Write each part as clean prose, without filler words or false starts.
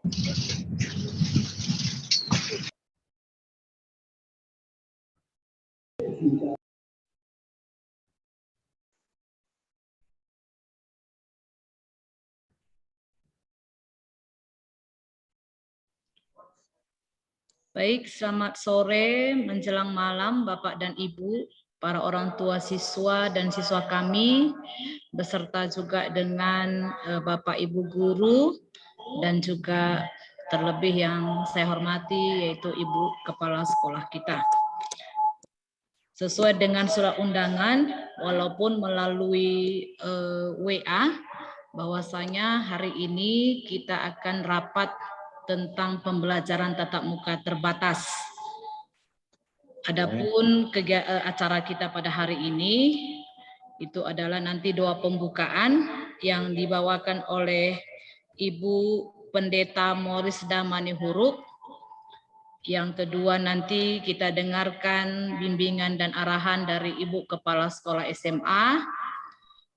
Baik, selamat sore menjelang malam Bapak dan Ibu, para orang tua siswa dan siswa kami, beserta juga dengan Bapak Ibu guru, dan juga terlebih yang saya hormati yaitu Ibu Kepala Sekolah kita. Sesuai dengan surat undangan, walaupun melalui WA, bahwasanya hari ini kita akan rapat tentang pembelajaran tatap muka terbatas. Adapun acara kita pada hari ini itu adalah nanti doa pembukaan yang dibawakan oleh Ibu Pendeta Morisda Manihuruk. Yang kedua nanti kita dengarkan bimbingan dan arahan dari Ibu Kepala Sekolah SMA.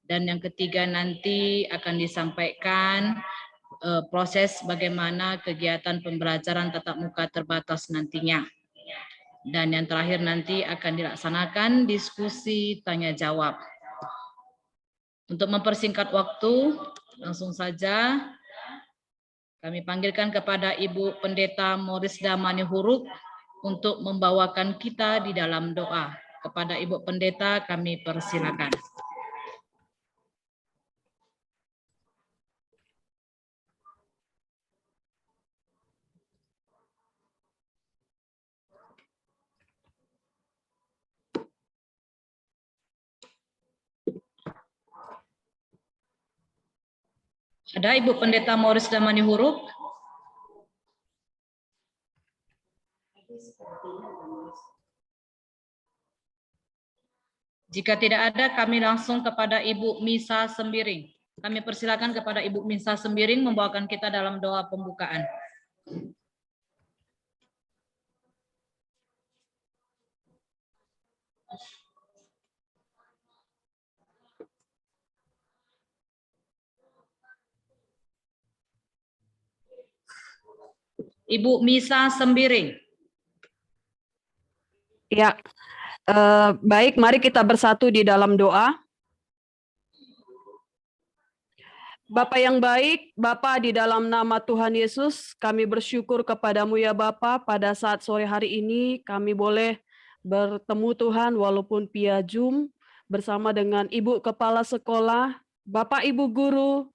Dan yang ketiga nanti akan disampaikan proses bagaimana kegiatan pembelajaran tatap muka terbatas nantinya. Dan yang terakhir nanti akan dilaksanakan diskusi tanya jawab. Untuk mempersingkat waktu, langsung saja kami panggilkan kepada Ibu Pendeta Morisda Manihuruk untuk membawakan kita di dalam doa. Kepada Ibu Pendeta kami persilakan. Ada Ibu Pendeta Morisda Manihuruk? Jika tidak ada, kami langsung kepada Ibu Misa Sembiring. Kami persilakan kepada Ibu Misa Sembiring membawakan kita dalam doa pembukaan. Ibu Misa Sembiring. Ya, baik, mari kita bersatu di dalam doa. Bapa yang baik, Bapa di dalam nama Tuhan Yesus, kami bersyukur kepadamu ya Bapa, pada saat sore hari ini kami boleh bertemu Tuhan walaupun via Zoom bersama dengan Ibu Kepala Sekolah, Bapak Ibu Guru,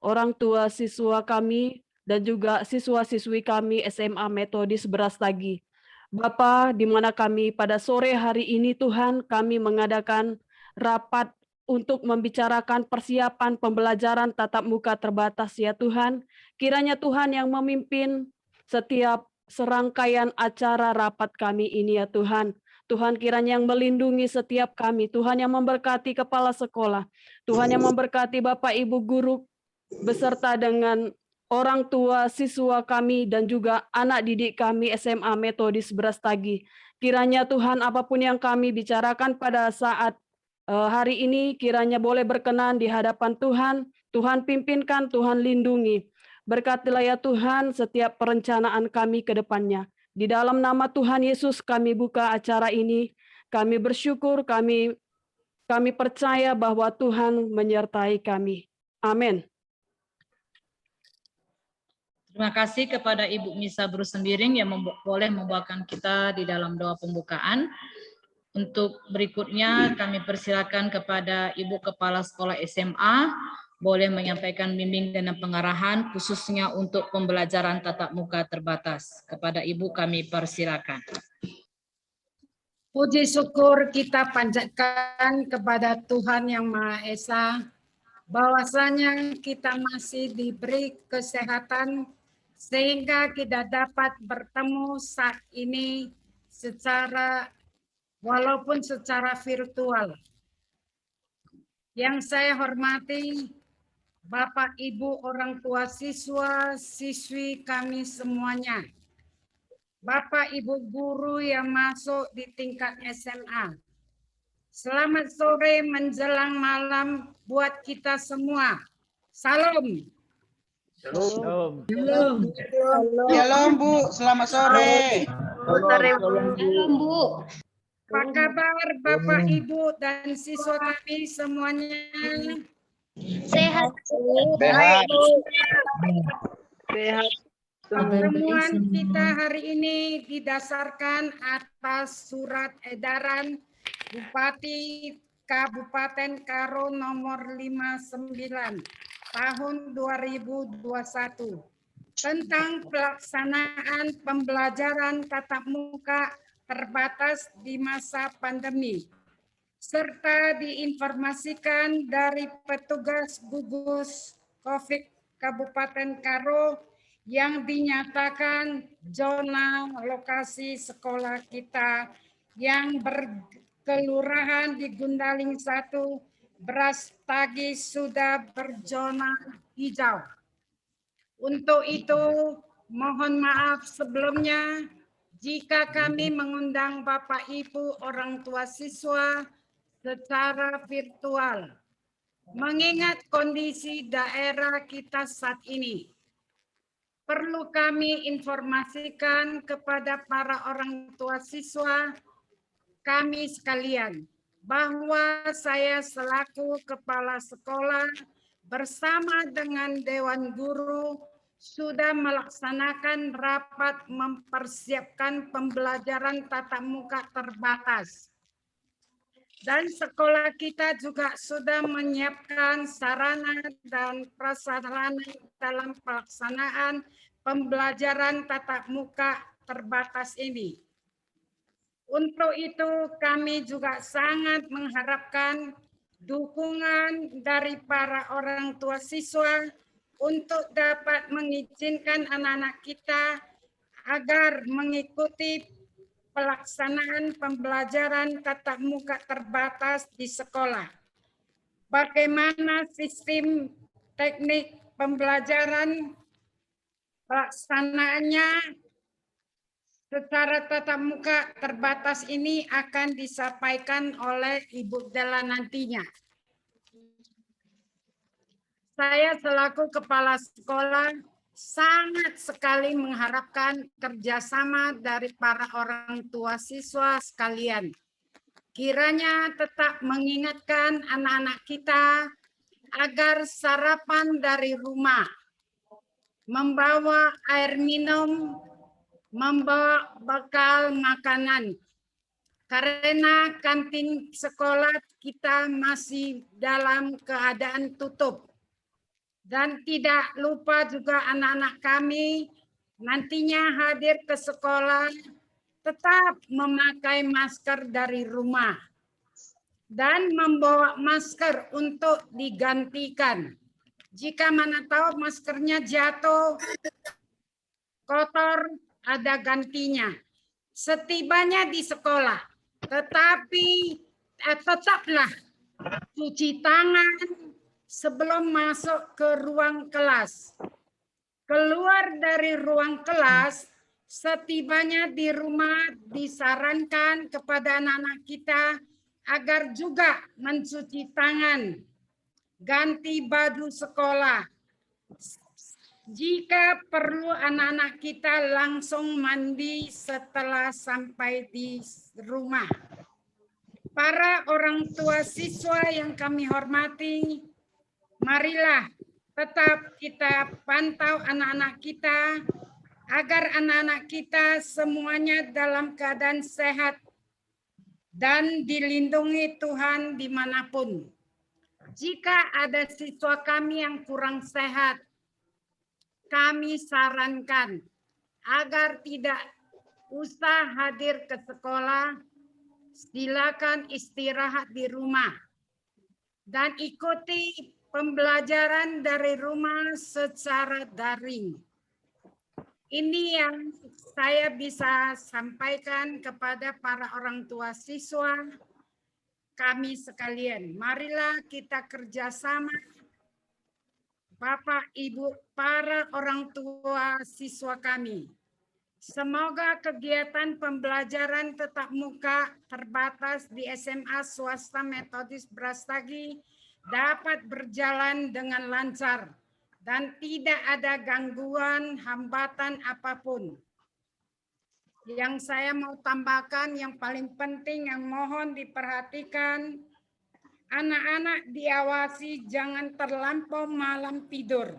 orang tua siswa kami, dan juga siswa-siswi kami SMA Metodis Brastagi. Bapa, di mana kami pada sore hari ini Tuhan, kami mengadakan rapat untuk membicarakan persiapan pembelajaran tatap muka terbatas ya Tuhan. Kiranya Tuhan yang memimpin setiap serangkaian acara rapat kami ini ya Tuhan. Tuhan kiranya yang melindungi setiap kami. Tuhan yang memberkati kepala sekolah. Tuhan yang memberkati Bapak Ibu guru beserta dengan orang tua siswa kami dan juga anak didik kami SMA Metodis Brastagi. Kiranya Tuhan apapun yang kami bicarakan pada saat hari ini kiranya boleh berkenan di hadapan Tuhan. Tuhan pimpinkan, Tuhan lindungi. Berkatilah ya Tuhan setiap perencanaan kami ke depannya. Di dalam nama Tuhan Yesus kami buka acara ini. Kami bersyukur, kami percaya bahwa Tuhan menyertai kami. Amin. Terima kasih kepada Ibu Misa Sembiring yang boleh membawakan kita di dalam doa pembukaan. Untuk berikutnya kami persilakan kepada Ibu Kepala Sekolah SMA boleh menyampaikan bimbingan dan pengarahan khususnya untuk pembelajaran tatap muka terbatas. Kepada Ibu kami persilakan. Puji syukur kita panjatkan kepada Tuhan Yang Maha Esa, bahwasanya kita masih diberi kesehatan sehingga kita dapat bertemu saat ini walaupun secara virtual. Yang saya hormati Bapak Ibu orang tua siswa, siswi kami semuanya. Bapak Ibu guru yang masuk di tingkat SMA. Selamat sore menjelang malam buat kita semua. Salam. Shalom. Shalom Bu, selamat sore. Shalom, Bu. Apa kabar Bapak, Ibu, dan siswa kami semuanya? Sehat. Sehat. Pertemuan kita hari ini didasarkan atas surat edaran Bupati Kabupaten Karo nomor 59 tahun 2021 tentang pelaksanaan pembelajaran tatap muka terbatas di masa pandemi, serta diinformasikan dari petugas gugus COVID Kabupaten Karo yang dinyatakan zona lokasi sekolah kita yang berkelurahan di Gundaling 1, Brastagi sudah berzona hijau. Untuk itu, mohon maaf sebelumnya jika kami mengundang Bapak Ibu orang tua siswa secara virtual. Mengingat kondisi daerah kita saat ini, perlu kami informasikan kepada para orang tua siswa kami sekalian bahwa saya selaku kepala sekolah bersama dengan Dewan Guru sudah melaksanakan rapat mempersiapkan pembelajaran tatap muka terbatas. Dan sekolah kita juga sudah menyiapkan sarana dan prasarana dalam pelaksanaan pembelajaran tatap muka terbatas ini. Untuk itu kami juga sangat mengharapkan dukungan dari para orang tua siswa untuk dapat mengizinkan anak-anak kita agar mengikuti pelaksanaan pembelajaran tatap muka terbatas di sekolah. Bagaimana sistem teknik pembelajaran pelaksanaannya secara tatap muka terbatas ini akan disampaikan oleh Ibu Della nantinya. Saya selaku kepala sekolah sangat sekali mengharapkan kerjasama dari para orang tua siswa sekalian. Kiranya tetap mengingatkan anak-anak kita agar sarapan dari rumah, membawa air minum, membawa bekal makanan. Karena kantin sekolah kita masih dalam keadaan tutup. Dan tidak lupa juga anak-anak kami nantinya hadir ke sekolah tetap memakai masker dari rumah dan membawa masker untuk digantikan. Jika mana tahu maskernya jatuh, kotor, ada gantinya. Setibanya di sekolah, tetapi tetaplah cuci tangan sebelum masuk ke ruang kelas. Keluar dari ruang kelas, setibanya di rumah disarankan kepada anak-anak kita agar juga mencuci tangan, ganti baju sekolah. Jika perlu anak-anak kita langsung mandi setelah sampai di rumah. Para orang tua siswa yang kami hormati, marilah tetap kita pantau anak-anak kita agar anak-anak kita semuanya dalam keadaan sehat dan dilindungi Tuhan dimanapun. Jika ada siswa kami yang kurang sehat, kami sarankan agar tidak usah hadir ke sekolah, silakan istirahat di rumah dan ikuti pembelajaran dari rumah secara daring. Ini yang saya bisa sampaikan kepada para orang tua siswa kami sekalian. Marilah kita kerjasama, Bapak, Ibu, para orang tua siswa kami. Semoga kegiatan pembelajaran tatap muka terbatas di SMA swasta Metodis Brastagi dapat berjalan dengan lancar dan tidak ada gangguan, hambatan apapun. Yang saya mau tambahkan yang paling penting yang mohon diperhatikan, anak-anak diawasi jangan terlampau malam tidur.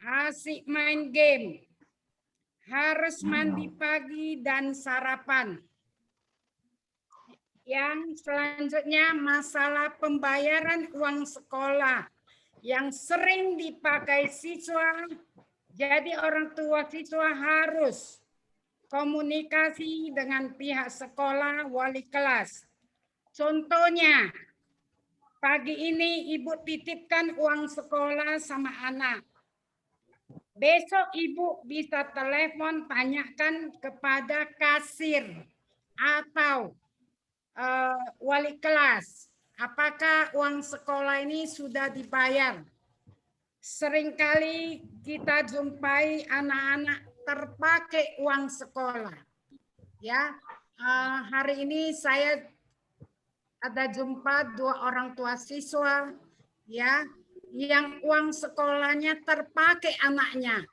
Asik main game. Harus mandi pagi dan sarapan. Yang selanjutnya masalah pembayaran uang sekolah yang sering dipakai siswa. Jadi orang tua siswa harus komunikasi dengan pihak sekolah, wali kelas. Contohnya, pagi ini ibu titipkan uang sekolah sama anak. Besok ibu bisa telepon tanyakan kepada kasir atau wali kelas, apakah uang sekolah ini sudah dibayar? Seringkali kita jumpai anak-anak terpakai uang sekolah. Ya, hari ini saya ada jumpa 2 orang tua siswa, ya, yang uang sekolahnya terpakai anaknya.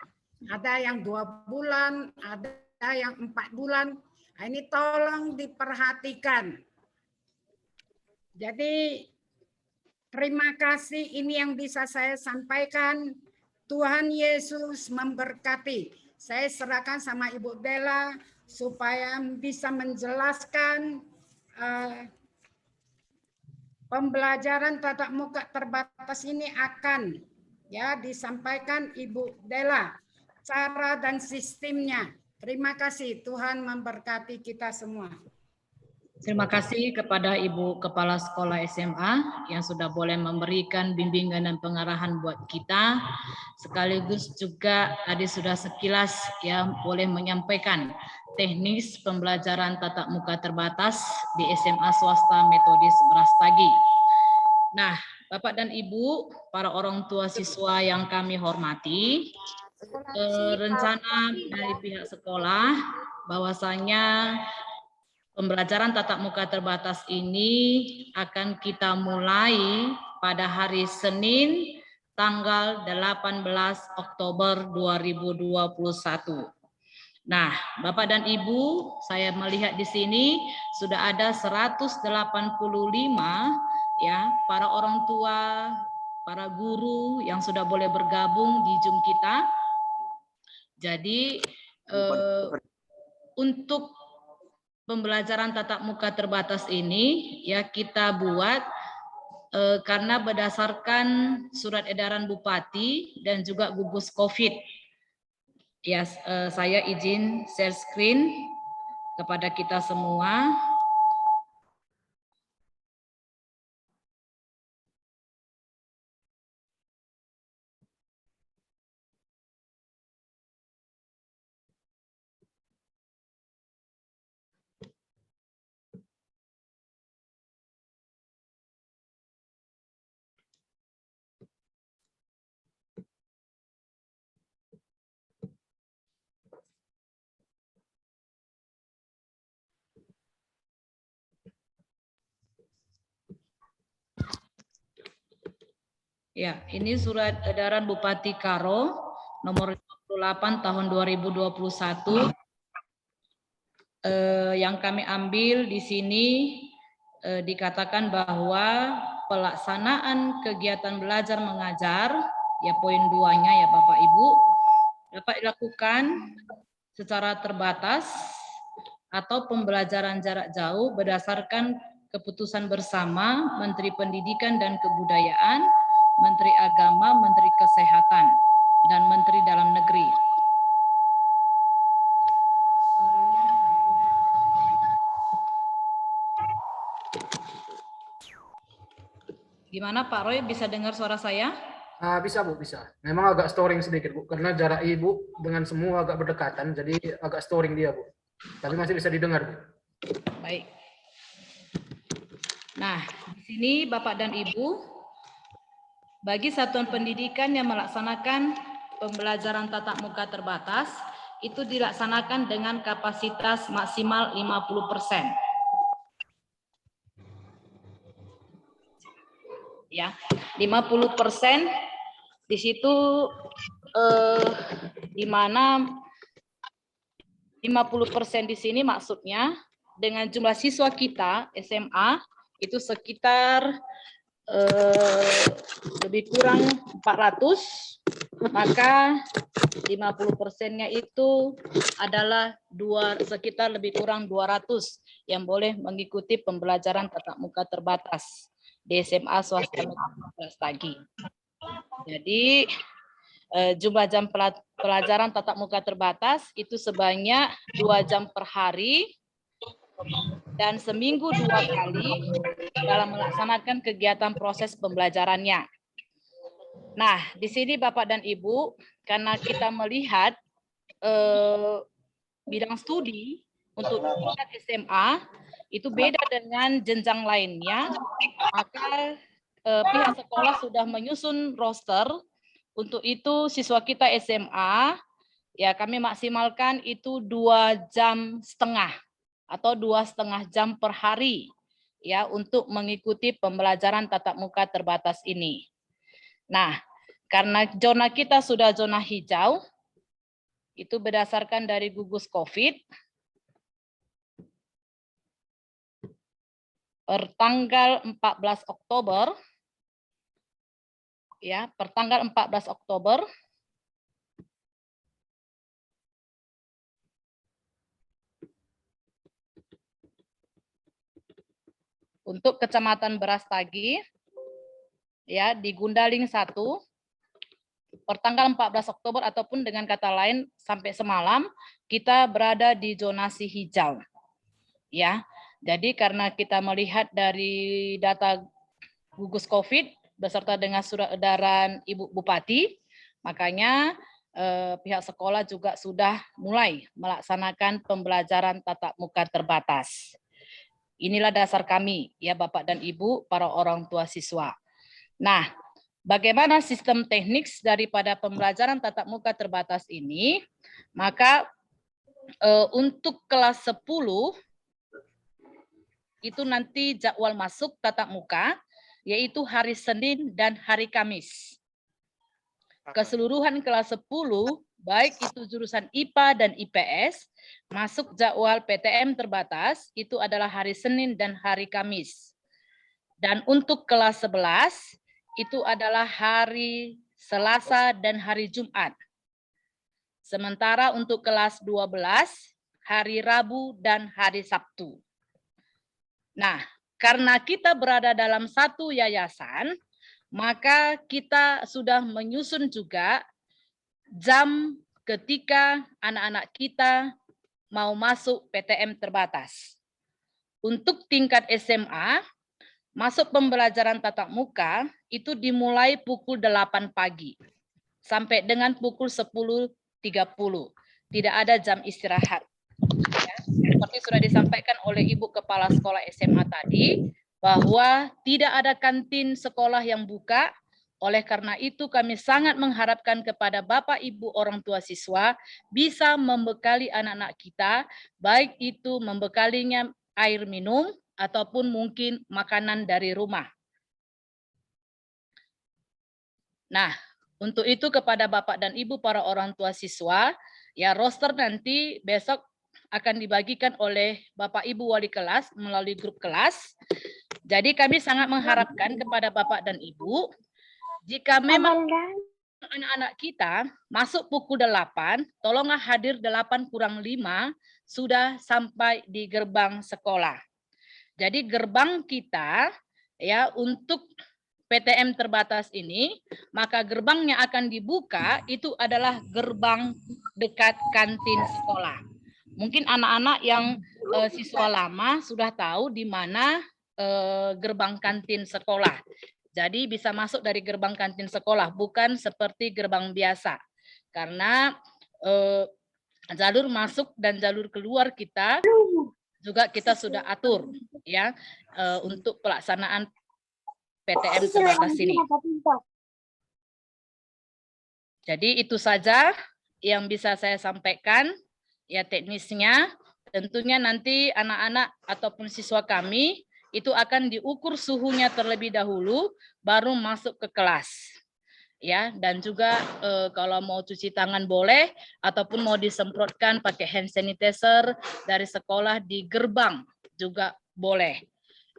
Ada yang 2 bulan, ada yang 4 bulan. Nah, ini tolong diperhatikan. Jadi terima kasih, ini yang bisa saya sampaikan. Tuhan Yesus memberkati. Saya serahkan sama Ibu Della supaya bisa menjelaskan pembelajaran tatap muka terbatas ini akan ya disampaikan Ibu Della cara dan sistemnya. Terima kasih, Tuhan memberkati kita semua. Terima kasih kepada Ibu Kepala Sekolah SMA yang sudah boleh memberikan bimbingan dan pengarahan buat kita. Sekaligus juga tadi sudah sekilas ya boleh menyampaikan teknis pembelajaran tatap muka terbatas di SMA swasta Metodis Brastagi. Nah, Bapak dan Ibu, para orang tua siswa yang kami hormati, rencana dari pihak sekolah bahwasanya pembelajaran tatap muka terbatas ini akan kita mulai pada hari Senin tanggal 18 Oktober 2021. Nah, Bapak dan Ibu, saya melihat di sini sudah ada 185 ya para orang tua, para guru yang sudah boleh bergabung di Zoom kita. Jadi untuk pembelajaran tatap muka terbatas ini ya kita buat karena berdasarkan surat edaran Bupati dan juga gugus COVID. Ya, saya izin share screen kepada kita semua. Ya, ini surat edaran Bupati Karo nomor 58 tahun 2021 yang kami ambil di sini dikatakan bahwa pelaksanaan kegiatan belajar mengajar ya poin 2-nya ya Bapak Ibu dapat dilakukan secara terbatas atau pembelajaran jarak jauh berdasarkan keputusan bersama Menteri Pendidikan dan Kebudayaan, Menteri Agama, Menteri Kesehatan, dan Menteri Dalam Negeri. Gimana Pak Roy, bisa dengar suara saya? Bisa Bu, bisa. Memang agak storing sedikit Bu, karena jarak Ibu dengan semua agak berdekatan, jadi agak storing dia Bu. Tapi masih bisa didengar Bu. Baik. Nah, di sini Bapak dan Ibu, bagi satuan pendidikan yang melaksanakan pembelajaran tatap muka terbatas, itu dilaksanakan dengan kapasitas maksimal 50%. Ya, 50% di situ di mana 50% di sini maksudnya dengan jumlah siswa kita SMA itu sekitar lebih kurang 400, maka 50%-nya itu adalah sekitar lebih kurang 200 yang boleh mengikuti pembelajaran tatap muka terbatas di SMA swasta Brastagi. Jadi jumlah jam pelajaran tatap muka terbatas itu sebanyak 2 jam per hari dan seminggu 2 kali dalam melaksanakan kegiatan proses pembelajarannya. Nah, di sini Bapak dan Ibu, karena kita melihat bidang studi untuk tingkat SMA itu beda dengan jenjang lainnya, maka pihak sekolah sudah menyusun roster. Untuk itu siswa kita SMA, ya kami maksimalkan itu 2,5 jam atau 2,5 jam per hari ya untuk mengikuti pembelajaran tatap muka terbatas ini. Nah, karena zona kita sudah zona hijau, itu berdasarkan dari gugus COVID, per tanggal 14 Oktober, ya, per tanggal 14 Oktober, untuk Kecamatan Brastagi, ya, di Gundaling 1, per tanggal 14 Oktober ataupun dengan kata lain sampai semalam kita berada di zonasi hijau. Ya. Jadi karena kita melihat dari data gugus COVID beserta dengan surat edaran Ibu Bupati, makanya pihak sekolah juga sudah mulai melaksanakan pembelajaran tatap muka terbatas. Inilah dasar kami ya Bapak dan Ibu para orang tua siswa. Nah, bagaimana sistem teknik daripada pembelajaran tatap muka terbatas ini? Maka untuk kelas 10 itu nanti jadwal masuk tatap muka yaitu hari Senin dan hari Kamis. Keseluruhan kelas 10 baik itu jurusan IPA dan IPS masuk jadwal PTM terbatas itu adalah hari Senin dan hari Kamis. Dan untuk kelas 11 itu adalah hari Selasa dan hari Jumat. Sementara untuk kelas 12 hari Rabu dan hari Sabtu. Nah, karena kita berada dalam satu yayasan, maka kita sudah menyusun juga jam ketika anak-anak kita mau masuk PTM terbatas. Untuk tingkat SMA, masuk pembelajaran tatap muka itu dimulai pukul 8 pagi sampai dengan pukul 10.30. Tidak ada jam istirahat. Ya, seperti sudah disampaikan oleh Ibu Kepala Sekolah SMA tadi, bahwa tidak ada kantin sekolah yang buka. Oleh karena itu kami sangat mengharapkan kepada Bapak Ibu orang tua siswa bisa membekali anak-anak kita, baik itu membekalinya air minum ataupun mungkin makanan dari rumah. Nah, untuk itu kepada Bapak dan Ibu para orang tua siswa, ya roster nanti besok akan dibagikan oleh Bapak Ibu wali kelas melalui grup kelas. Jadi kami sangat mengharapkan kepada Bapak dan Ibu, jika memang anak-anak kita masuk pukul 8, tolonglah hadir 8 kurang 5 sudah sampai di gerbang sekolah. Jadi gerbang kita ya untuk PTM terbatas ini, maka gerbang yang akan dibuka itu adalah gerbang dekat kantin sekolah. Mungkin anak-anak yang siswa lama sudah tahu di mana gerbang kantin sekolah. Jadi bisa masuk dari gerbang kantin sekolah, bukan seperti gerbang biasa. Karena jalur masuk dan jalur keluar kita juga kita sudah atur ya untuk pelaksanaan PTM terbatas ini. Jadi itu saja yang bisa saya sampaikan ya teknisnya. Tentunya nanti anak-anak ataupun siswa kami itu akan diukur suhunya terlebih dahulu baru masuk ke kelas. ya, dan juga kalau mau cuci tangan boleh, ataupun mau disemprotkan pakai hand sanitizer dari sekolah di gerbang juga boleh,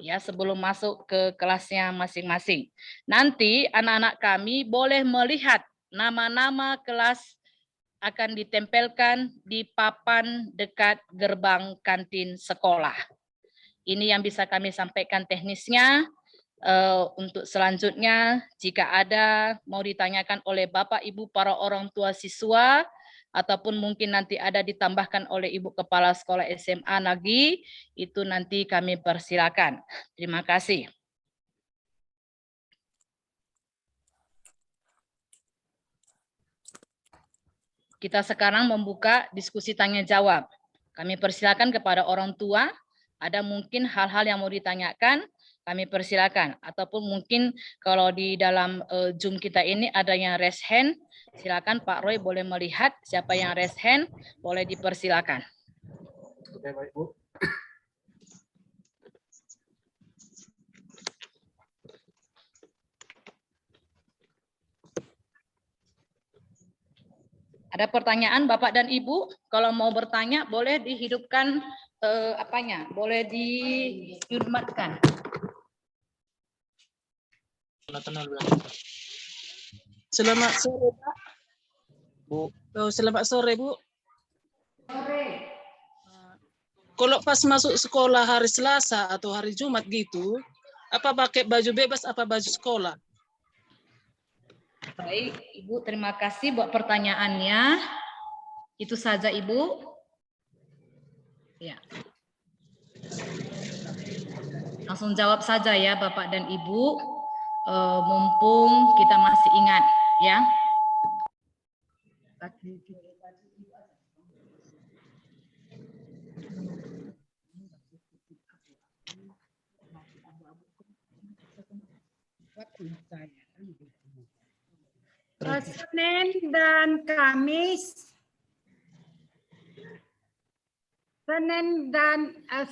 ya, sebelum masuk ke kelasnya masing-masing. Nanti anak-anak kami boleh melihat nama-nama kelas akan ditempelkan di papan dekat gerbang kantin sekolah. Ini yang bisa kami sampaikan teknisnya. Untuk selanjutnya, jika ada mau ditanyakan oleh Bapak Ibu para orang tua siswa, ataupun mungkin nanti ada ditambahkan oleh Ibu Kepala Sekolah SMA lagi, itu nanti kami persilakan. Terima kasih. Kita sekarang membuka diskusi tanya jawab. Kami persilakan kepada orang tua, ada mungkin hal-hal yang mau ditanyakan, kami persilakan. Ataupun mungkin kalau di dalam Zoom kita ini ada yang raise hand, silakan Pak Roy boleh melihat siapa yang raise hand, boleh dipersilakan. Oke, baik Bu. Ada pertanyaan Bapak dan Ibu? Kalau mau bertanya boleh dihidupkan boleh dihidupkan. Selamat sore, Pak. Bu. Oh, selamat sore, Bu. Sore. Kalau pas masuk sekolah hari Selasa atau hari Jumat gitu, apa pakai baju bebas apa baju sekolah? Baik, Ibu, terima kasih buat pertanyaannya. Itu saja, Ibu. Ya. Langsung jawab saja ya, Bapak dan Ibu. Mumpung kita masih ingat, ya. Senin dan Kamis.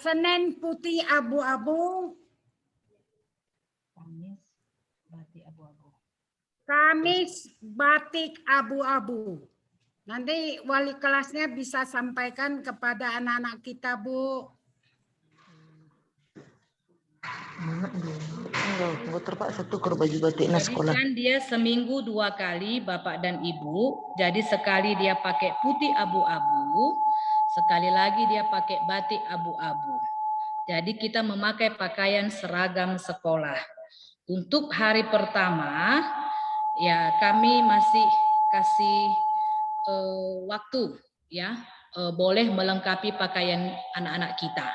Senin putih abu-abu. Kamis batik abu-abu. Nanti wali kelasnya bisa sampaikan kepada anak-anak kita, Bu. Jadi kan dia seminggu 2 kali Bapak dan Ibu. Jadi sekali dia pakai putih abu-abu, sekali lagi dia pakai batik abu-abu. Jadi kita memakai pakaian seragam sekolah. Untuk hari pertama, ya kami masih kasih waktu, ya boleh melengkapi pakaian anak-anak kita.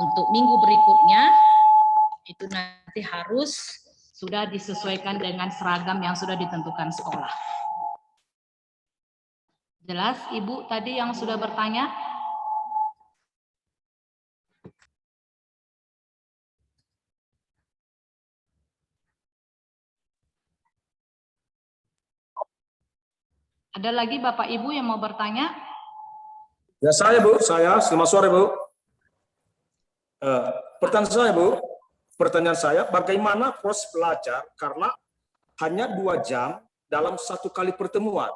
Untuk minggu berikutnya, itu nanti harus sudah disesuaikan dengan seragam yang sudah ditentukan sekolah. Jelas, Ibu tadi yang sudah bertanya? Ada lagi Bapak Ibu yang mau bertanya? Ya saya Bu, selamat sore Bu. Pertanyaan saya, bagaimana proses belajar karena hanya 2 jam dalam 1 kali pertemuan?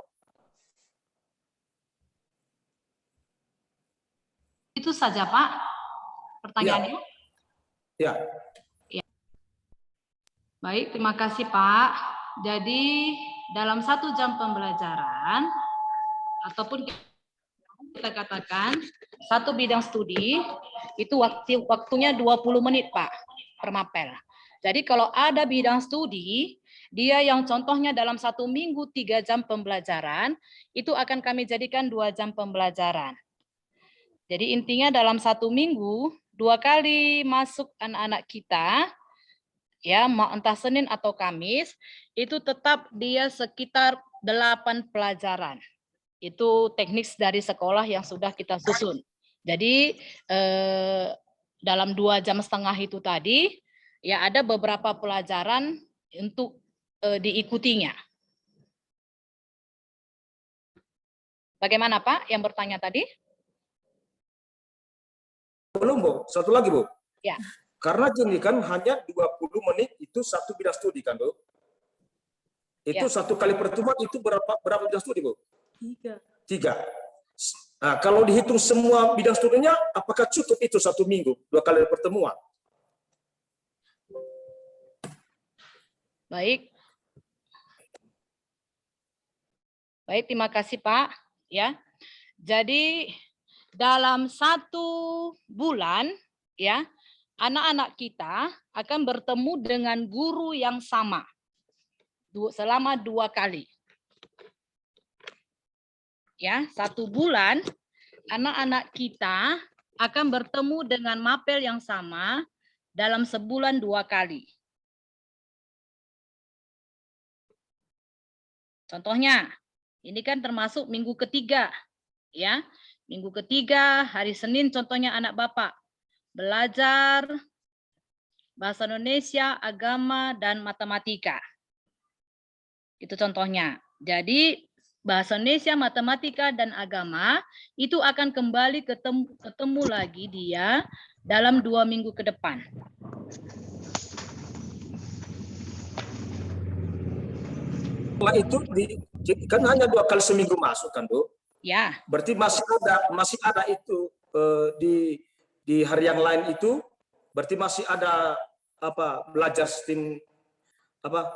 Itu saja Pak pertanyaannya? Ya. Baik, terima kasih Pak. Jadi dalam 1 jam pembelajaran, ataupun kita katakan 1 bidang studi, itu waktunya 20 menit Pak per mapel. Jadi kalau ada bidang studi, dia yang contohnya dalam 1 minggu 3 jam pembelajaran, itu akan kami jadikan 2 jam pembelajaran. Jadi intinya dalam 1 minggu, 2 kali masuk anak-anak kita, ya entah Senin atau Kamis, itu tetap dia sekitar 8 pelajaran. Itu teknik dari sekolah yang sudah kita susun. Jadi dalam 2 jam setengah itu tadi, ya ada beberapa pelajaran untuk diikutinya. Bagaimana Pak yang bertanya tadi? Belum Bu, satu lagi Bu. Ya. Karena gini kan hanya 20 menit itu 1 bidang studi kan Bu. Itu Ya. 1 kali pertemuan itu berapa bidang studi, Bu? 3. 3. Nah, kalau dihitung semua bidang studinya, apakah cukup itu 1 minggu 2 kali pertemuan? Baik. Baik, terima kasih Pak. Ya, jadi dalam 1 bulan, ya, anak-anak kita akan bertemu dengan guru yang sama selama 2 kali. Ya, 1 bulan anak-anak kita akan bertemu dengan mapel yang sama dalam sebulan 2 kali. Contohnya, ini kan termasuk minggu ketiga, ya. Minggu ketiga, hari Senin contohnya anak Bapak belajar bahasa Indonesia, agama, dan matematika. Itu contohnya. Jadi bahasa Indonesia, matematika, dan agama itu akan kembali ketemu lagi dia dalam 2 minggu ke depan. Setelah itu kan hanya 2 kali seminggu masuk kan, Bu? Ya. Berarti masih ada itu di hari yang lain itu, berarti masih ada apa belajar sistem apa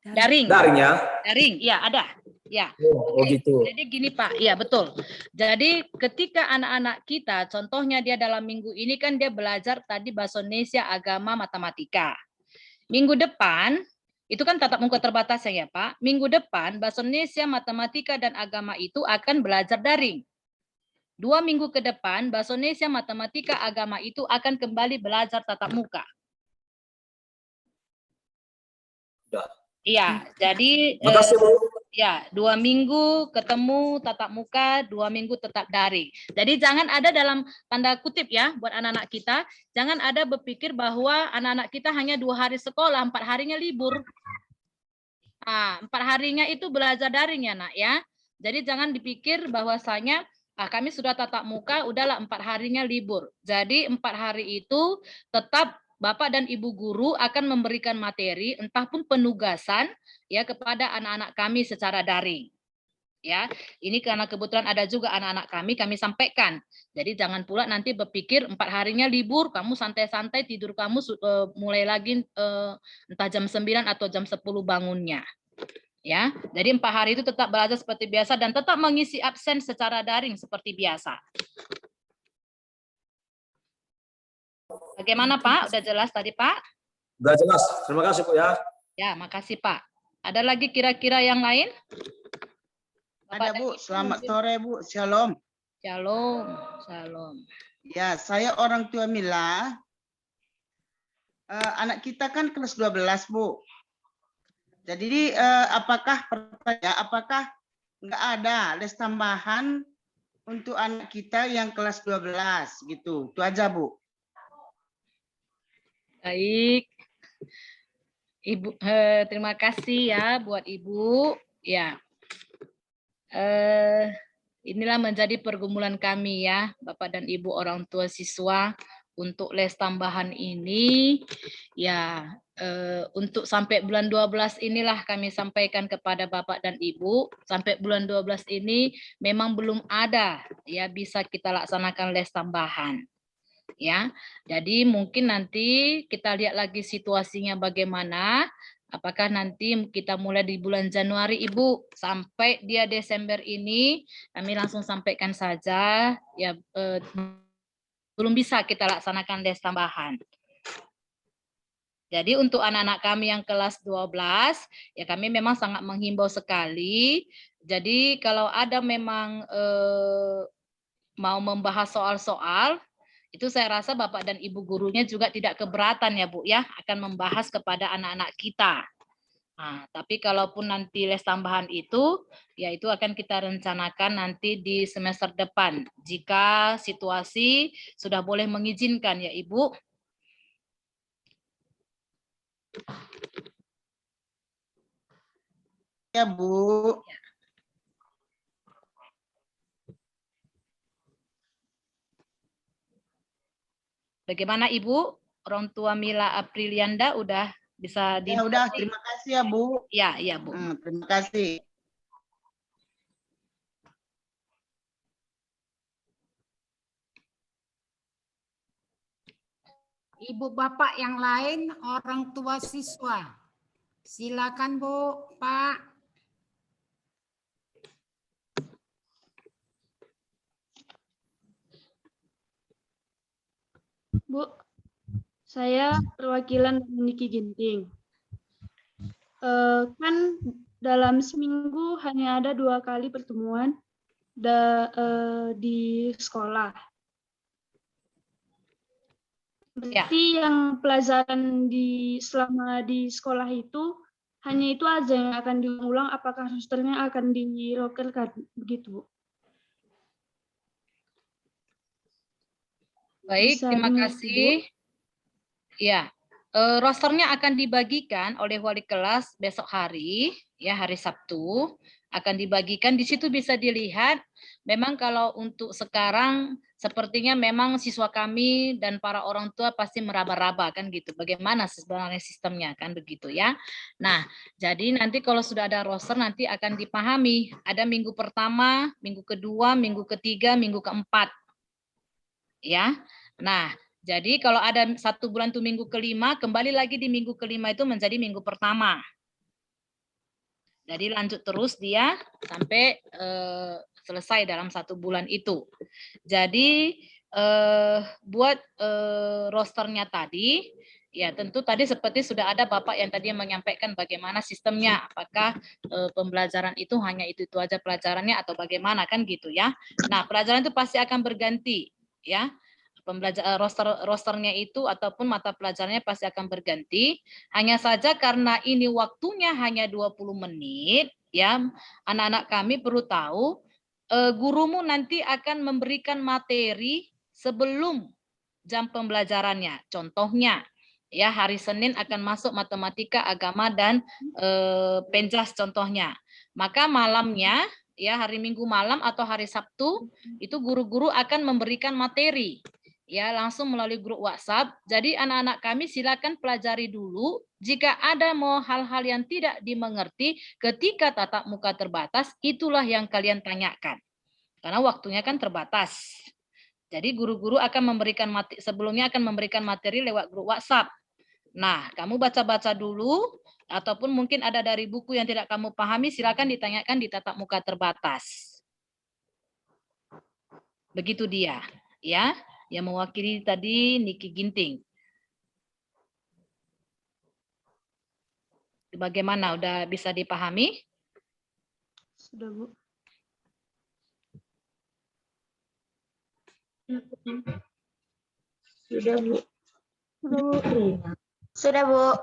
daringnya? Daring, ya ada. Ya. Oh gitu. Jadi gini Pak, ya betul. Jadi ketika anak-anak kita, contohnya dia dalam minggu ini kan dia belajar tadi bahasa Indonesia, agama, matematika. Minggu depan, itu kan tatap muka terbatas ya Pak. Minggu depan bahasa Indonesia, matematika, dan agama itu akan belajar daring. 2 minggu ke depan bahasa Indonesia, matematika, agama itu akan kembali belajar tatap muka. Iya, jadi Makasih, Bu. ya 2 minggu ketemu tatap muka, 2 minggu tetap daring. Jadi jangan ada dalam tanda kutip ya buat anak-anak kita, jangan ada berpikir bahwa anak-anak kita hanya 2 hari sekolah, 4 harinya libur. 4 harinya itu belajar daring ya nak ya. Jadi jangan dipikir bahwasanya kami sudah tatap muka, udahlah 4 harinya libur. Jadi 4 hari itu tetap Bapak dan Ibu guru akan memberikan materi, entah pun penugasan ya kepada anak-anak kami secara daring. Ya, ini karena kebetulan ada juga anak-anak kami sampaikan. Jadi jangan pula nanti berpikir 4 harinya libur, kamu santai-santai tidur kamu mulai lagi entah jam 9 atau jam 10 bangunnya. Ya, jadi 4 hari itu tetap belajar seperti biasa dan tetap mengisi absen secara daring seperti biasa. Bagaimana Pak? Udah jelas tadi Pak? Udah jelas. Terima kasih, Bu ya. Ya, makasih Pak. Ada lagi kira-kira yang lain? Ada Bu, selamat sore Bu, shalom. Shalom, shalom. Ya, saya orang tua Mila. Anak kita kan kelas 12 Bu. Jadi apakah nggak ada les tambahan untuk anak kita yang kelas 12 gitu? Itu aja Bu. Baik. Ibu, terima kasih ya buat Ibu. Ya. Inilah menjadi pergumulan kami ya, Bapak dan Ibu orang tua siswa untuk les tambahan ini. Ya, untuk sampai bulan 12 inilah kami sampaikan kepada Bapak dan Ibu, sampai bulan 12 ini memang belum ada ya bisa kita laksanakan les tambahan. Ya, jadi mungkin nanti kita lihat lagi situasinya bagaimana. Apakah nanti kita mulai di bulan Januari Ibu sampai dia Desember ini kami langsung sampaikan saja ya, belum bisa kita laksanakan les tambahan. Jadi untuk anak-anak kami yang kelas 12 ya kami memang sangat menghimbau sekali. Jadi kalau ada memang mau membahas soal-soal itu saya rasa Bapak dan Ibu gurunya juga tidak keberatan ya Bu ya akan membahas kepada anak-anak kita. Nah, tapi kalaupun nanti les tambahan itu ya itu akan kita rencanakan nanti di semester depan jika situasi sudah boleh mengizinkan ya Ibu. Ya Bu. Bagaimana Ibu? Orang tua Mila Aprilianda udah Bisa Ya udah, terima kasih ya Bu. Ya, iya Bu. Terima kasih. Ibu bapak yang lain, orang tua siswa. Silakan Bu, Pak. Bu, saya perwakilan Niki Ginting. Kan dalam seminggu hanya ada 2 kali pertemuan di sekolah. Berarti yang pelajaran selama di sekolah itu hanya itu aja yang akan diulang, apakah rosternya akan dirokerkan begitu, Bu? Baik, Bisa terima dimengerti, Bu? kasih. Ya, rosternya akan dibagikan oleh wali kelas besok hari, ya hari Sabtu, akan dibagikan. Di situ bisa dilihat, memang kalau untuk sekarang sepertinya memang siswa kami dan para orang tua pasti meraba-raba kan gitu. Bagaimana sebenarnya sistemnya kan begitu ya. Nah, jadi nanti kalau sudah ada roster nanti akan dipahami. Ada minggu pertama, minggu kedua, minggu ketiga, minggu keempat. Ya, nah jadi kalau ada 1 bulan itu minggu kelima, kembali lagi di minggu kelima itu menjadi minggu pertama. Jadi lanjut terus dia sampai selesai dalam 1 bulan itu. Jadi buat rosternya tadi, ya tentu tadi seperti sudah ada Bapak yang tadi menyampaikan bagaimana sistemnya, apakah pembelajaran itu hanya itu aja pelajarannya atau bagaimana kan gitu ya. Nah pelajaran itu pasti akan berganti ya. Rosternya itu ataupun mata pelajarannya pasti akan berganti. Hanya saja karena ini waktunya hanya 20 menit, ya anak-anak kami perlu tahu gurumu nanti akan memberikan materi sebelum jam pembelajarannya. Contohnya, ya hari Senin akan masuk matematika, agama dan penjas contohnya. Maka malamnya, ya hari Minggu malam atau hari Sabtu itu guru-guru akan memberikan materi. Ya langsung melalui grup WhatsApp. Jadi anak-anak kami silakan pelajari dulu. Jika ada mau hal-hal yang tidak dimengerti ketika tatap muka terbatas, itulah yang kalian tanyakan. Karena waktunya kan terbatas. Jadi guru-guru akan memberikan sebelumnya akan memberikan materi lewat grup WhatsApp. Nah, kamu baca-baca dulu ataupun mungkin ada dari buku yang tidak kamu pahami, silakan ditanyakan di tatap muka terbatas. Begitu dia, ya. Yang mewakili tadi Niki Ginting. Bagaimana? Udah bisa dipahami? Sudah, Bu. Sudah, Bu. Sudah, Bu.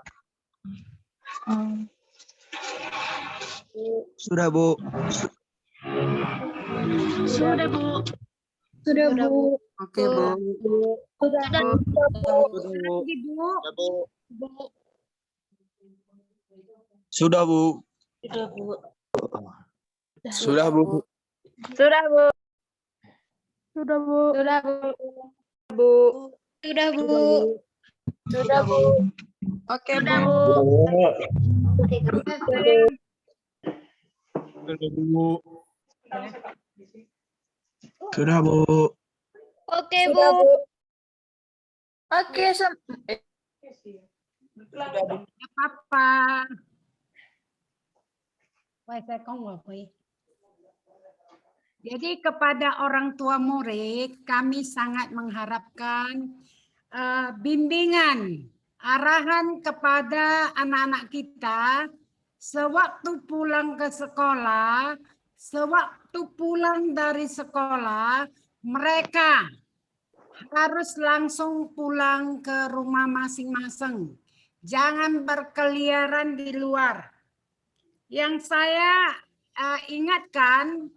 Sudah, Bu. Sudah, Bu. Sudah, Bu. Oke, Bu. Sudah, Bu. Sudah, Bu. Sudah, Bu. Sudah, Bu. Sudah, Bu. Sudah, Bu. Sudah, Bu. Sudah, Bu. Oke, Sudah, Bu. Sudah, Bu. Oke, Bu. Oke, Apa? Jadi kepada orang tua murid, kami sangat mengharapkan bimbingan, arahan kepada anak-anak kita sewaktu pulang ke sekolah, sewaktu pulang dari sekolah, mereka harus langsung pulang ke rumah masing-masing. Jangan berkeliaran di luar. Yang saya ingatkan,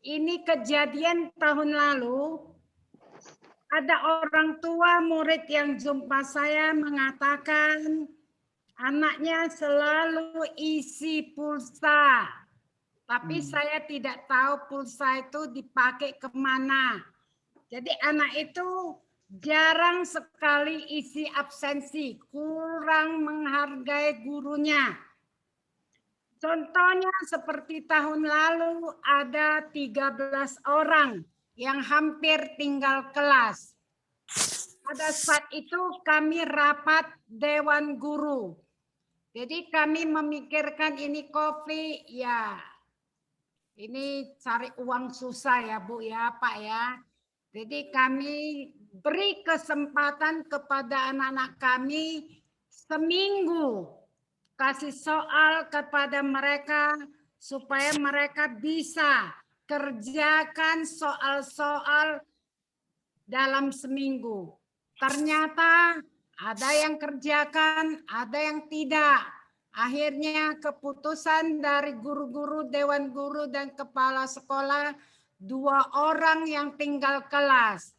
ini kejadian tahun lalu, ada orang tua murid yang jumpa saya mengatakan anaknya selalu isi pulsa. Tapi saya tidak tahu pulsa itu dipakai kemana. Jadi anak itu jarang sekali isi absensi, kurang menghargai gurunya. Contohnya seperti tahun lalu ada 13 orang yang hampir tinggal kelas. Pada saat itu kami rapat Dewan Guru. Jadi kami memikirkan ini COVID, ya ini cari uang susah ya Bu ya Pak ya. Jadi kami beri kesempatan kepada anak-anak kami seminggu kasih soal kepada mereka supaya mereka bisa kerjakan soal-soal dalam seminggu. Ternyata ada yang kerjakan, ada yang tidak. Akhirnya keputusan dari guru-guru, dewan guru, dan kepala sekolah, 2 orang yang tinggal kelas.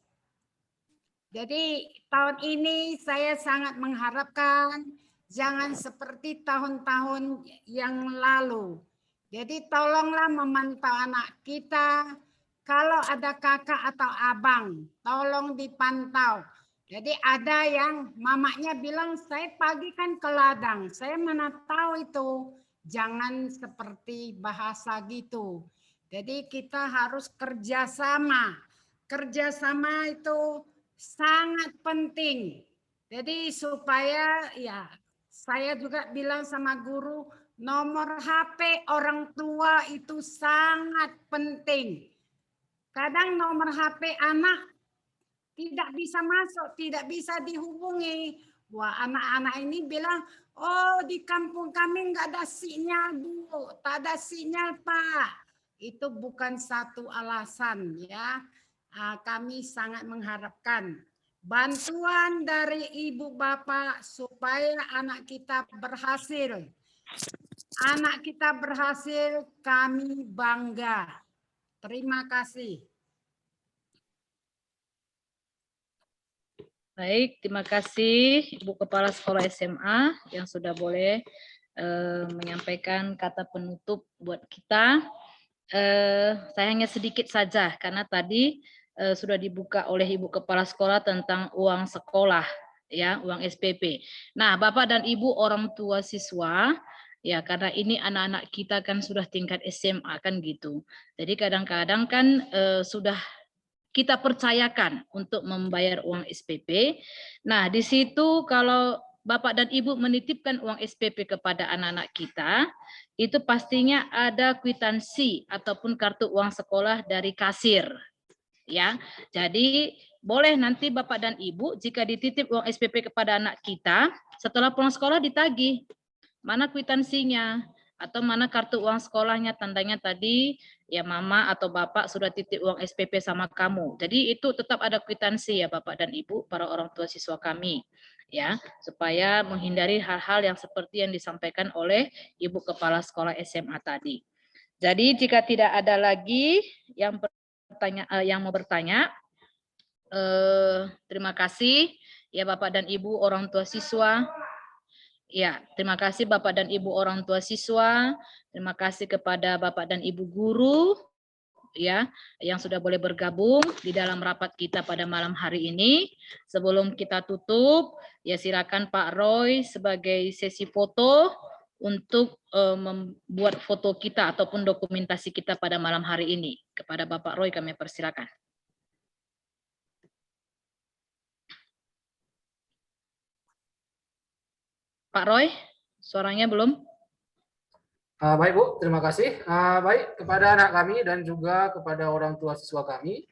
Jadi tahun ini saya sangat mengharapkan jangan seperti tahun-tahun yang lalu. Jadi tolonglah memantau anak kita. Kalau ada kakak atau abang, tolong dipantau. Jadi ada yang mamanya bilang, saya pagi kan ke ladang. Saya mana tahu itu. Jangan seperti bahasa gitu. Jadi kita harus kerjasama. Kerjasama itu sangat penting. Jadi supaya ya saya juga bilang sama guru, nomor HP orang tua itu sangat penting. Kadang nomor HP anak tidak bisa masuk, tidak bisa dihubungi. Wah, anak-anak ini bilang, oh di kampung kami nggak ada sinyal Bu, tak ada sinyal Pak. Itu bukan satu alasan ya. Kami sangat mengharapkan bantuan dari ibu bapak supaya anak kita berhasil. Anak kita berhasil, kami bangga. Terima kasih. Baik, terima kasih Ibu Kepala Sekolah SMA yang sudah boleh menyampaikan kata penutup buat kita. Saya hanya sedikit saja karena tadi sudah dibuka oleh Ibu Kepala Sekolah tentang uang sekolah, ya, uang SPP. Nah, Bapak dan Ibu orang tua siswa, ya karena ini anak-anak kita kan sudah tingkat SMA kan gitu. Jadi kadang-kadang kan sudah kita percayakan untuk membayar uang SPP. Nah, di situ kalau Bapak dan Ibu menitipkan uang SPP kepada anak-anak kita, itu pastinya ada kwitansi ataupun kartu uang sekolah dari kasir. Ya. Jadi, boleh nanti Bapak dan Ibu jika dititip uang SPP kepada anak kita, setelah pulang sekolah ditagih. Mana kwitansinya? Atau mana kartu uang sekolahnya, tandanya tadi ya mama atau bapak sudah titip uang SPP sama kamu. Jadi itu tetap ada kwitansi ya Bapak dan Ibu para orang tua siswa kami ya, supaya menghindari hal-hal yang seperti yang disampaikan oleh Ibu Kepala Sekolah SMA tadi. Jadi jika tidak ada lagi yang mau bertanya, terima kasih ya Bapak dan Ibu orang tua siswa. Ya, terima kasih Bapak dan Ibu orang tua siswa. Terima kasih kepada Bapak dan Ibu guru ya yang sudah boleh bergabung di dalam rapat kita pada malam hari ini. Sebelum kita tutup, ya silakan Pak Roy sebagai sesi foto untuk membuat foto kita ataupun dokumentasi kita pada malam hari ini. Kepada Bapak Roy kami persilakan. Pak Roy, suaranya belum? Baik Bu, terima kasih. Baik kepada anak kami dan juga kepada orang tua siswa kami.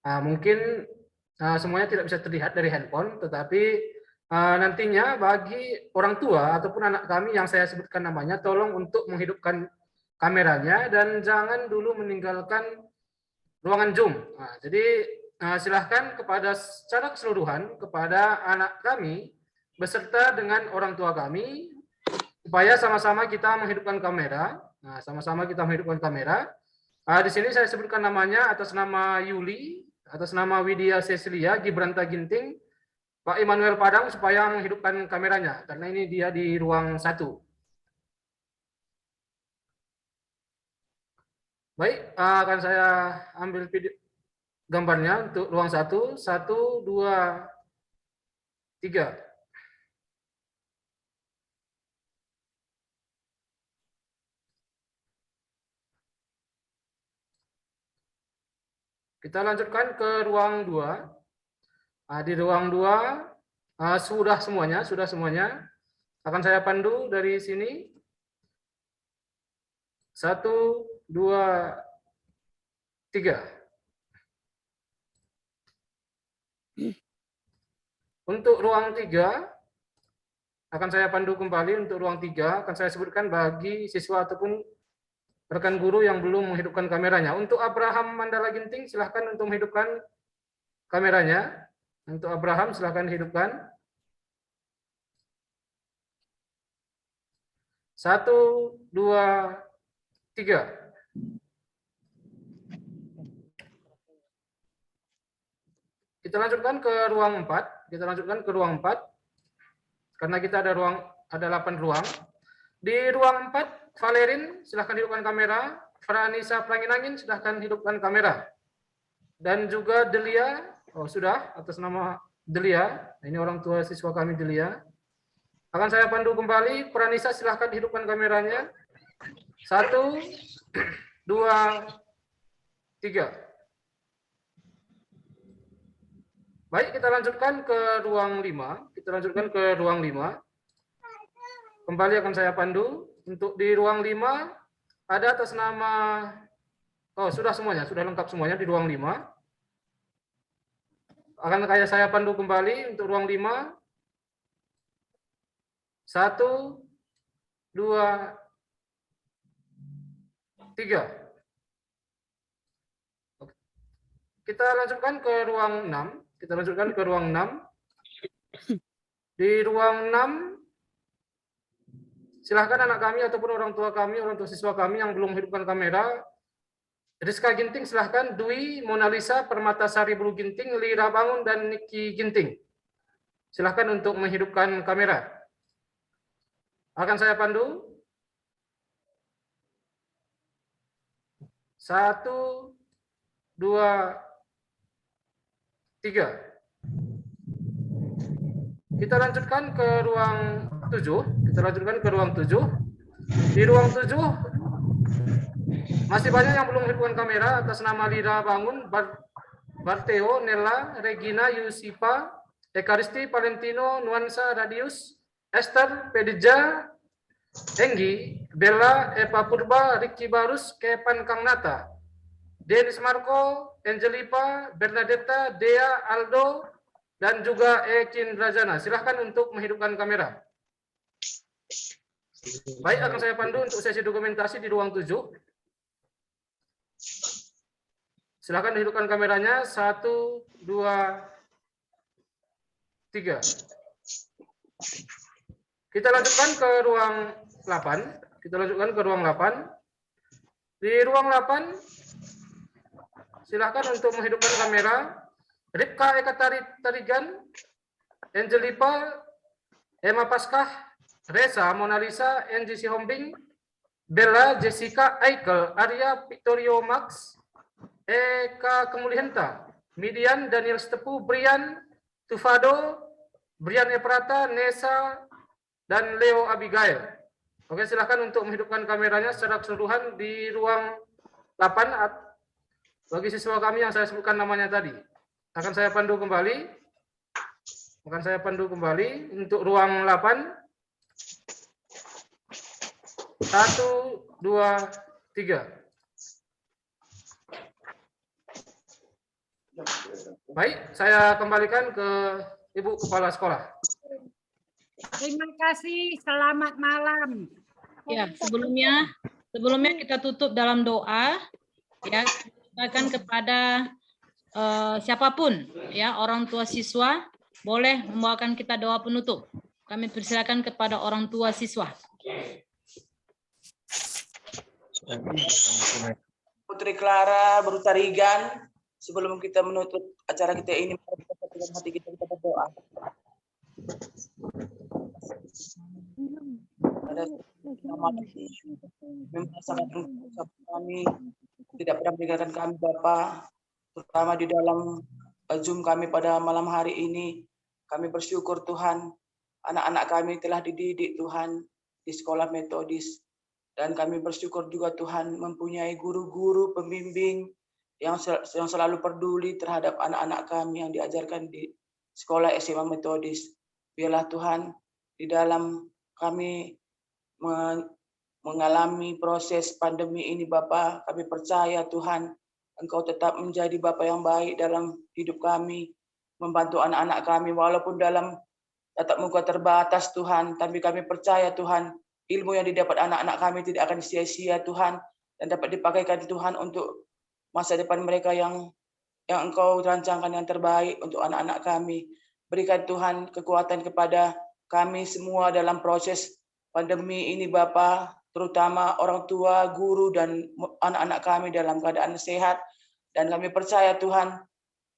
Mungkin semuanya tidak bisa terlihat dari handphone, tetapi nantinya bagi orang tua ataupun anak kami yang saya sebutkan namanya, tolong untuk menghidupkan kameranya dan jangan dulu meninggalkan ruangan Zoom. Jadi silahkan kepada secara keseluruhan kepada anak kami beserta dengan orang tua kami supaya sama-sama kita menghidupkan kamera. Nah, sama-sama kita menghidupkan kamera. Di sini saya sebutkan namanya atas nama Yuli, atas nama Widya Cecilia Gibranta Ginting, Pak Immanuel Padang supaya menghidupkan kameranya karena ini dia di ruang 1. Baik, akan saya ambil gambarnya untuk ruang 1, 1, 2, 3. Kita lanjutkan ke ruang 2. Di ruang 2 sudah semuanya. Akan saya pandu dari sini. 1, 2, 3. Untuk ruang 3 akan saya pandu kembali. Untuk ruang 3 akan saya sebutkan bagi siswa ataupun rekan guru yang belum menghidupkan kameranya. Untuk Abraham Mandala Ginting, silahkan untuk menghidupkan kameranya. Untuk Abraham, silahkan hidupkan. 1, 2, 3. Kita lanjutkan ke ruang 4. Karena kita ada 8 ruang. Di ruang 4, Valerin, silahkan hidupkan kamera. Franisa Pranginangin, silahkan hidupkan kamera. Dan juga Delia, sudah, atas nama Delia. Ini orang tua siswa kami, Delia. Akan saya pandu kembali. Pranisa, silahkan hidupkan kameranya. 1, 2, 3. Baik, kita lanjutkan ke ruang 5. Kembali akan saya pandu. Untuk di ruang 5, ada atas nama, sudah lengkap semuanya di ruang 5. Akan saya pandu kembali untuk ruang 5. 1, 2, 3. Kita lanjutkan ke ruang 6. Di ruang 6, silahkan anak kami ataupun orang tua siswa kami yang belum menghidupkan kamera. Rizka Ginting, silahkan. Dwi, Mona Lisa, Permatasari Bulu Ginting, Lira Bangun, dan Niki Ginting. Silahkan untuk menghidupkan kamera. Akan saya pandu. 1, 2, 3. Kita lanjutkan ke ruang 7. Di ruang 7 masih banyak yang belum menghidupkan kamera. Atas nama Lira Bangun, Barteo, Nella, Regina, Yusipa, Ekaristi, Valentino, Nuansa, Radius, Esther, Pedija, Enggi, Bella, Eva Purba, Ricky Barus, Kepan Kangnata, Denis Marco, Angelipa, Bernadetta, Dea, Aldo, dan juga Ekin Rajana. Silahkan untuk menghidupkan kamera. Baik, akan saya pandu untuk sesi dokumentasi di ruang 7. Silahkan hidupkan kameranya. 1, 2, 3. Kita lanjutkan ke ruang 8. Di ruang 8, silahkan untuk menghidupkan kamera. Ripka Eka Tarigan, Angelipa, Emma Paskah, Reza, Mona Lisa, Angie Sihombing, Bella, Jessica, Aikel, Arya, Victorio Max, Eka Kemulihenta, Midian, Daniel Stepu, Brian, Tufado, Brian Eprata, Nesa, dan Leo Abigail. Oke, silahkan untuk menghidupkan kameranya secara keseluruhan di ruang 8 bagi siswa kami yang saya sebutkan namanya tadi. Akan saya pandu kembali untuk ruang 8. 1, 2, 3. Baik, saya kembalikan ke Ibu Kepala Sekolah. Terima kasih, selamat malam. Ya, sebelumnya kita tutup dalam doa. Ya, silakan kepada siapapun, ya, orang tua siswa boleh membawakan kita doa penutup. Kami persilakan kepada orang tua siswa. Putri Clara Berutarigan, sebelum kita menutup acara kita ini, kita satukan hati kita berdoa. Pada memang sangat kami tidak pernah meninggalkan kami Bapak. terutama di dalam Zoom kami pada malam hari ini. Kami bersyukur Tuhan, anak-anak kami telah dididik Tuhan di sekolah metodis. Dan kami bersyukur juga Tuhan mempunyai guru-guru pembimbing yang selalu peduli terhadap anak-anak kami yang diajarkan di sekolah SMA metodis. Biarlah Tuhan di dalam kami mengalami proses pandemi ini Bapa, kami percaya Tuhan Engkau tetap menjadi Bapa yang baik dalam hidup kami, membantu anak-anak kami walaupun dalam tatap muka terbatas Tuhan, tapi kami percaya Tuhan ilmu yang didapat anak-anak kami tidak akan sia-sia Tuhan dan dapat dipakaikan Tuhan untuk masa depan mereka yang Engkau rancangkan yang terbaik untuk anak-anak kami. Berikan Tuhan kekuatan kepada kami semua dalam proses pandemi ini Bapa, terutama orang tua, guru, dan anak-anak kami dalam keadaan sehat. Dan kami percaya Tuhan,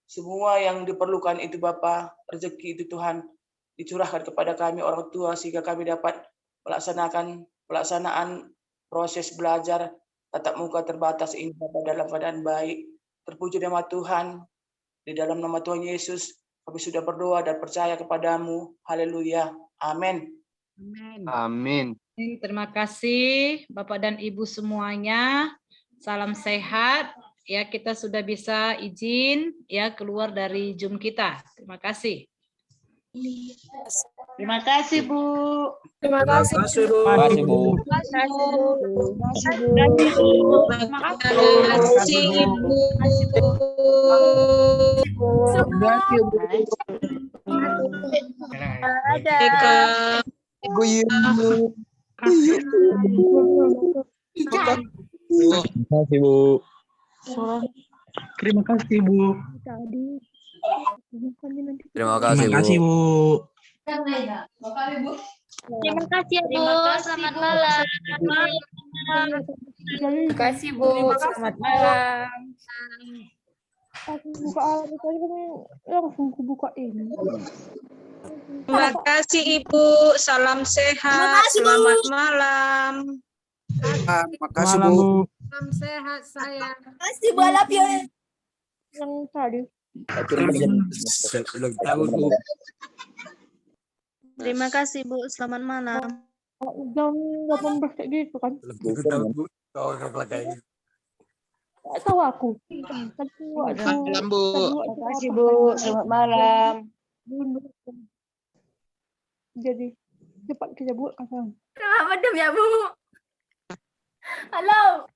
semua yang diperlukan itu Bapa, rezeki itu Tuhan, dicurahkan kepada kami orang tua, sehingga kami dapat pelaksanaan proses belajar tatap muka terbatas ini Bapa dalam keadaan baik. Terpuji nama Tuhan, di dalam nama Tuhan Yesus, kami sudah berdoa dan percaya kepadamu. Haleluya. Amin. Amin. Terima kasih Bapak dan Ibu semuanya. Salam sehat. Ya, kita sudah bisa izin ya keluar dari Zoom kita. Terima kasih. Terima kasih Bu. Terima kasih Bu. Terima kasih Bu. Terima kasih Bu. Terima kasih Bu. Terima kasih Bu. Selamat malam. Terima kasih Bu. Selamat malam. Aku buka alat itu aja langsung aku buka ini. Terima kasih Ibu. Salam sehat. Selamat malam. Terima kasih Bu. Salam sehat saya. Terima kasih Bu. Alap ya. Yang tadi. Terima kasih Bu. Selamat malam. Jam 18 kayak gitu kan. Tak tahu aku. Malam Bu. Terima kasih Bu. Selamat malam. Jadi cepat kita buat kasar. Selamat malam ya Bu. Halo.